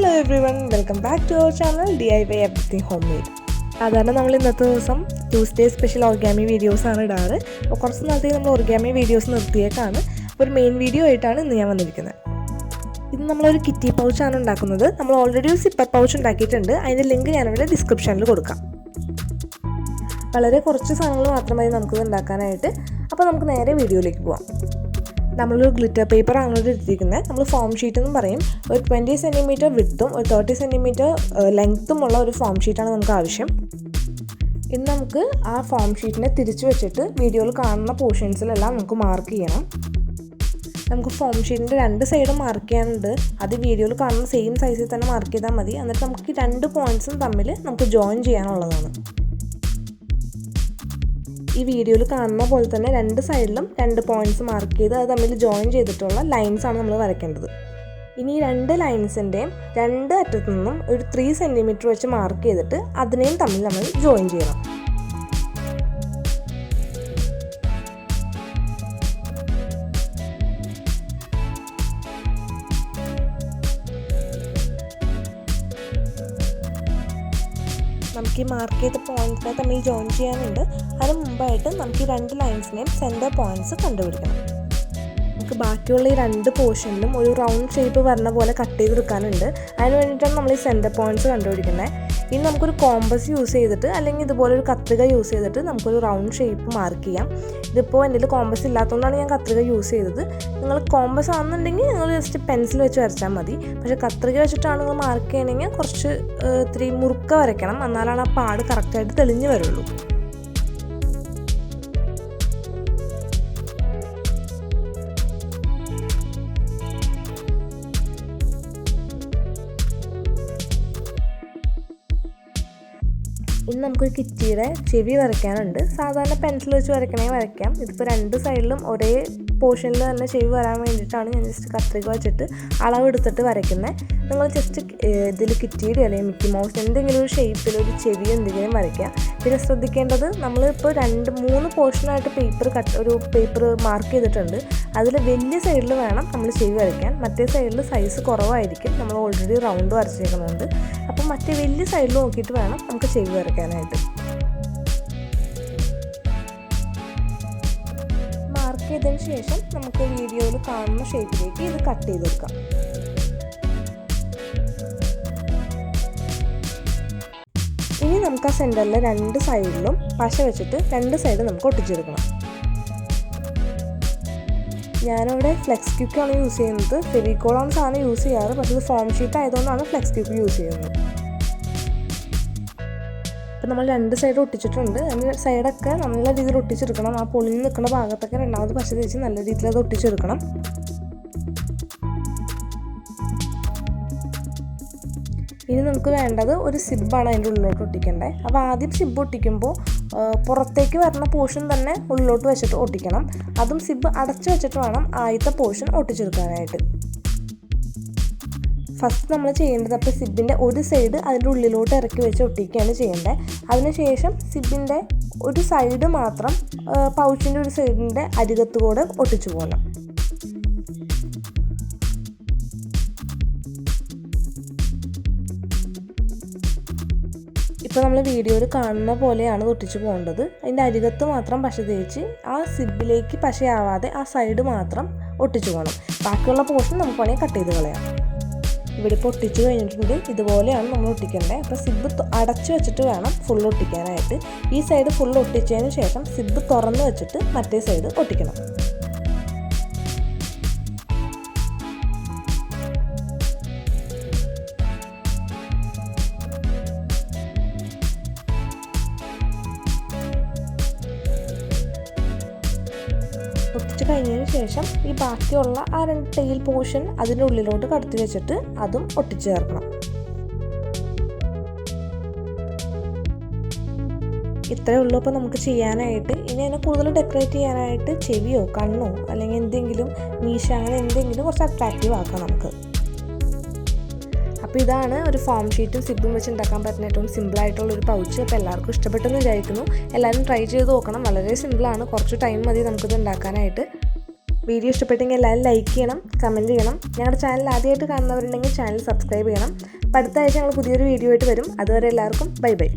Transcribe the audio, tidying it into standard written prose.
Hello everyone, welcome back to our channel DIY Everything Homemade. സാധാരണ നമ്മൾ ഇന്നത്തെ ദിവസം ട്യൂസ്ഡേ സ്പെഷ്യൽ ഓർഗാമി വീഡിയോസാണ് ഇടാറ്. അപ്പോൾ കുറച്ച് നാളത്തേക്ക് നമ്മൾ ഓർഗാമി വീഡിയോസ് നിർത്തിയേക്കാണ്. ഒരു മെയിൻ വീഡിയോ ആയിട്ടാണ് ഇന്ന് ഞാൻ വന്നിരിക്കുന്നത്. ഇത് നമ്മളൊരു കിറ്റി പൗച്ചാണ് ഉണ്ടാക്കുന്നത്. നമ്മൾ ഓൾറെഡി ഒരു സിപ്പർ പൗച്ച് ഉണ്ടാക്കിയിട്ടുണ്ട്. അതിൻ്റെ ലിങ്ക് ഞാനിവിടെ ഡിസ്ക്രിപ്ഷനിൽ കൊടുക്കാം. വളരെ കുറച്ച് സാധനങ്ങൾ മാത്രമായി നമുക്കിത് ഉണ്ടാക്കാനായിട്ട്. അപ്പോൾ നമുക്ക് നേരെ വീഡിയോയിലേക്ക് പോകാം. നമ്മളൊരു ഗ്ലിറ്റർ പേപ്പറാണ് എടുത്തിരിക്കുന്നത്. നമ്മൾ ഫോം ഷീറ്റ് എന്നും പറയും. ഒരു 20 സെൻറ്റിമീറ്റർ വിഡ്ത്തും ഒരു 30 സെൻറ്റിമീറ്റർ ലെങ്ത്തുമുള്ള ഒരു ഫോം ഷീറ്റാണ് നമുക്ക് ആവശ്യം. ഇന്ന് നമുക്ക് ആ ഫോം ഷീറ്റിനെ തിരിച്ചു വെച്ചിട്ട് വീഡിയോയിൽ കാണുന്ന പോർഷൻസിലെല്ലാം നമുക്ക് മാർക്ക് ചെയ്യണം. നമുക്ക് ഫോം ഷീറ്റിൻ്റെ 2 സൈഡും മാർക്ക് ചെയ്യാനുണ്ട്. അത് വീഡിയോയിൽ കാണുന്ന സെയിം സൈസിൽ തന്നെ മാർക്ക് ചെയ്താൽ മതി. എന്നിട്ട് നമുക്ക് 2 പോയിൻറ്റ്സും തമ്മിൽ നമുക്ക് ജോയിൻ ചെയ്യാനുള്ളതാണ്. ഈ വീഡിയോയിൽ കാണുന്ന പോലെ തന്നെ 2 സൈഡിലും 2 പോയിൻറ്റ്സ് മാർക്ക് ചെയ്ത് അത് തമ്മിൽ ജോയിൻ ചെയ്തിട്ടുള്ള ലൈൻസാണ് നമ്മൾ വരയ്ക്കേണ്ടത്. ഇനി 2 ലൈൻസിൻ്റെയും 2 അറ്റത്തു നിന്നും ഒരു 3 സെൻറ്റിമീറ്റർ വെച്ച് മാർക്ക് ചെയ്തിട്ട് അതിനെയും തമ്മിൽ നമ്മൾ ജോയിൻ ചെയ്യണം. നമുക്ക് ഈ മാർക്ക് ചെയ്ത പോയിൻറ്റ്സിനെ തമ്മിൽ ജോയിൻ ചെയ്യാനുണ്ട്. അതിന് മുമ്പായിട്ട് നമുക്ക് ഈ 2 ലൈൻസിനെയും സെൻറ്റർ പോയിൻറ്റ്സ് കണ്ടുപിടിക്കണം. നമുക്ക് ബാക്കിയുള്ള ഈ 2 പോർഷനിലും ഒരു റൗണ്ട് ഷേപ്പ് വരുന്ന പോലെ കട്ട് ചെയ്തെടുക്കാനുണ്ട്. അതിന് വേണ്ടിയിട്ടാണ് നമ്മൾ ഈ സെൻറ്റർ പോയിൻറ്റ്സ് കണ്ടുപിടിക്കുന്നത്. ഇനി നമുക്കൊരു കോമ്പസ് യൂസ് ചെയ്തിട്ട് അല്ലെങ്കിൽ ഇതുപോലെ ഒരു കത്രിക യൂസ് ചെയ്തിട്ട് നമുക്കൊരു റൗണ്ട് ഷേപ്പ് മാർക്ക് ചെയ്യാം. ഇതിപ്പോൾ എൻ്റെ കോമ്പസ് ഇല്ലാത്തതുകൊണ്ടാണ് ഞാൻ കത്രിക യൂസ് ചെയ്തത്. നിങ്ങൾ കോമ്പസ് ആണെന്നുണ്ടെങ്കിൽ നിങ്ങൾ ജസ്റ്റ് പെൻസിൽ വെച്ച് വരച്ചാൽ മതി. പക്ഷേ കത്രിക വെച്ചിട്ടാണ് നിങ്ങൾ മാർക്ക് ചെയ്യണമെങ്കിൽ കുറച്ച് ഇത്തിരി മുറുക്ക വരയ്ക്കണം. എന്നാലാണ് ആ പാട് കറക്റ്റായിട്ട് തെളിഞ്ഞ് വരുള്ളൂ. ഇനി നമുക്കൊരു കിറ്റിയുടെ ചെവി വരയ്ക്കാനുണ്ട്. സാധാരണ പെൻസിൽ വെച്ച് വരയ്ക്കണമെങ്കിൽ വരയ്ക്കാം. ഇതിപ്പോൾ 2 സൈഡിലും ഒരേ പോർഷനിൽ തന്നെ ചെവി വരാൻ വേണ്ടിയിട്ടാണ് ഞാൻ ജസ്റ്റ് കത്രിക വെച്ചിട്ട് അളവെടുത്തിട്ട് വരയ്ക്കുന്നത്. നിങ്ങൾ ജസ്റ്റ് ഇതിൽ കിറ്റിയുടെ അല്ലെങ്കിൽ മിക്കി മൗസ് എന്തെങ്കിലും ഒരു ഷേപ്പിൽ ഒരു ചെവി എന്തെങ്കിലും വരയ്ക്കുക. പിന്നെ ശ്രദ്ധിക്കേണ്ടത്, നമ്മളിപ്പോൾ 2-3 പോർഷനായിട്ട് ഒരു പേപ്പർ മാർക്ക് ചെയ്തിട്ടുണ്ട്. അതിൽ വലിയ സൈഡിൽ വേണം നമ്മൾ ചെവി വരയ്ക്കാൻ. മറ്റേ സൈഡിൽ സൈസ് കുറവായിരിക്കും. നമ്മൾ ഓൾറെഡി റൗണ്ട് വരച്ചേക്കുന്നുണ്ട്. അപ്പം മറ്റേ വലിയ സൈഡിൽ നോക്കിയിട്ട് വേണം നമുക്ക് ചെവി വരയ്ക്കാനായിട്ട്. മാർക്ക് ചെയ്തതിന് ശേഷം നമുക്ക് വീഡിയോയിൽ കാണുന്ന ഷേപ്പിലേക്ക് ഇത് കട്ട് ചെയ്തെടുക്കാം. ഇനി നമുക്ക് ആ സെൻറ്ററിലെ 2 സൈഡിലും പശ വെച്ചിട്ട് 2 സൈഡ് നമുക്ക് ഒട്ടിച്ചെടുക്കണം. ഞാനിവിടെ ഫ്ലെക്സ് ക്യൂക്കാണ് യൂസ് ചെയ്യുന്നത്. ഫെവിക്കോളാണ് സാധനം യൂസ് ചെയ്യാറ്. പക്ഷേ ഇത് ഫോം ഷീറ്റ് ആയതുകൊണ്ടാണ് ഫ്ലെക്സ് ക്യൂക്ക് യൂസ് ചെയ്യുന്നത്. അപ്പോൾ നമ്മൾ 2 സൈഡ് ഒട്ടിച്ചിട്ടുണ്ട്. അതിൻ്റെ സൈഡൊക്കെ നല്ല രീതിയിൽ ഒട്ടിച്ചെടുക്കണം. ആ പൊളിഞ്ഞ് നിൽക്കുന്ന ഭാഗത്തൊക്കെ 2ാമത് പശ തേച്ച് നല്ല രീതിയിൽ അത് ഒട്ടിച്ചെടുക്കണം. ഇനി നമുക്ക് വേണ്ടത് ഒരു സിബ്ബാണ് അതിൻ്റെ ഉള്ളിലോട്ട് ഒട്ടിക്കേണ്ടത്. അപ്പോൾ ആദ്യം സിബ്ബ് ഒട്ടിക്കുമ്പോൾ പുറത്തേക്ക് വരുന്ന പോർഷൻ തന്നെ ഉള്ളിലോട്ട് വെച്ചിട്ട് ഒട്ടിക്കണം. അതും സിബ്ബ് അടച്ചു വെച്ചിട്ട് വേണം ആദ്യത്തെ പോർഷൻ ഒട്ടിച്ചെടുക്കാനായിട്ട്. ഫസ്റ്റ് നമ്മൾ ചെയ്യേണ്ടത്, അപ്പോൾ സിബിൻ്റെ ഒരു സൈഡ് അതിൻ്റെ ഉള്ളിലോട്ട് ഇറക്കി വെച്ച് ഒട്ടിക്കുകയാണ് ചെയ്യേണ്ടത്. അതിനുശേഷം സിബിൻ്റെ ഒരു സൈഡ് മാത്രം പൗച്ചിൻ്റെ ഒരു സൈഡിൻ്റെ അരികത്തുകൂടെ ഒട്ടിച്ചു പോകണം. ഇപ്പോൾ നമ്മൾ വീഡിയോയിൽ കാണുന്ന പോലെയാണ് ഒട്ടിച്ച് പോകേണ്ടത്. അതിൻ്റെ അരികത്ത് മാത്രം പശ തേച്ച് ആ സിബിലേക്ക് പശയാവാതെ ആ സൈഡ് മാത്രം ഒട്ടിച്ചു പോകണം. ബാക്കിയുള്ള പോർഷൻ നമുക്ക് വേണമെങ്കിൽ കട്ട് ചെയ്ത് കളയാം. ഇവിടെ ഇപ്പോൾ ഒട്ടിച്ച് കഴിഞ്ഞിട്ടുണ്ട്. ഇതുപോലെയാണ് നമ്മൾ ഒട്ടിക്കേണ്ടത്. അപ്പോൾ സിബ് അടച്ചു വെച്ചിട്ട് വേണം ഫുൾ ഒട്ടിക്കാനായിട്ട്. ഈ സൈഡ് ഫുൾ ഒട്ടിച്ചതിന് ശേഷം സിബ് തുറന്ന് വെച്ചിട്ട് മറ്റേ സൈഡ് ഒട്ടിക്കണം. ഒട്ടിച്ച് കഴിഞ്ഞതിന് ശേഷം ഈ ബാക്കിയുള്ള ആ 2 ടെയിൽ പോർഷൻ അതിൻ്റെ ഉള്ളിലോട്ട് കടത്തി വെച്ചിട്ട് അതും ഒട്ടിച്ച് ചേർക്കണം. ഇത്രയേ ഉള്ളൂ അപ്പോൾ നമുക്ക് ചെയ്യാനായിട്ട്. ഇനി അതിനെ കൂടുതൽ ഡെക്കറേറ്റ് ചെയ്യാനായിട്ട് ചെവിയോ കണ്ണോ അല്ലെങ്കിൽ എന്തെങ്കിലും മീശ അങ്ങനെ എന്തെങ്കിലും കുറച്ച് അട്രാക്റ്റീവ് ആക്കാം നമുക്ക്. അപ്പോൾ ഇതാണ് ഒരു ഫോം ഷീറ്റും സിബും വെച്ച് ഉണ്ടാക്കാൻ പറ്റുന്ന ഏറ്റവും സിമ്പിളായിട്ടുള്ളൊരു പൗച്ച്. അപ്പോൾ എല്ലാവർക്കും ഇഷ്ടപ്പെട്ടെന്ന് വിചാരിക്കുന്നു. എല്ലാവരും ട്രൈ ചെയ്ത് നോക്കണം. വളരെ സിമ്പിളാണ്. കുറച്ച് ടൈം മതി നമുക്കിത് ഉണ്ടാക്കാനായിട്ട്. വീഡിയോ ഇഷ്ടപ്പെട്ടെങ്കിൽ എല്ലാവരും ലൈക്ക് ചെയ്യണം, കമൻറ്റ് ചെയ്യണം. ഞങ്ങളുടെ ചാനൽ ആദ്യമായിട്ട് കാണുന്നവരുണ്ടെങ്കിൽ ചാനൽ സബ്സ്ക്രൈബ് ചെയ്യണം. അപ്പോൾ അടുത്ത ആഴ്ച ഞങ്ങൾ പുതിയൊരു വീഡിയോ ആയിട്ട് വരും. അതുവരെ എല്ലാവർക്കും ബൈ ബൈ.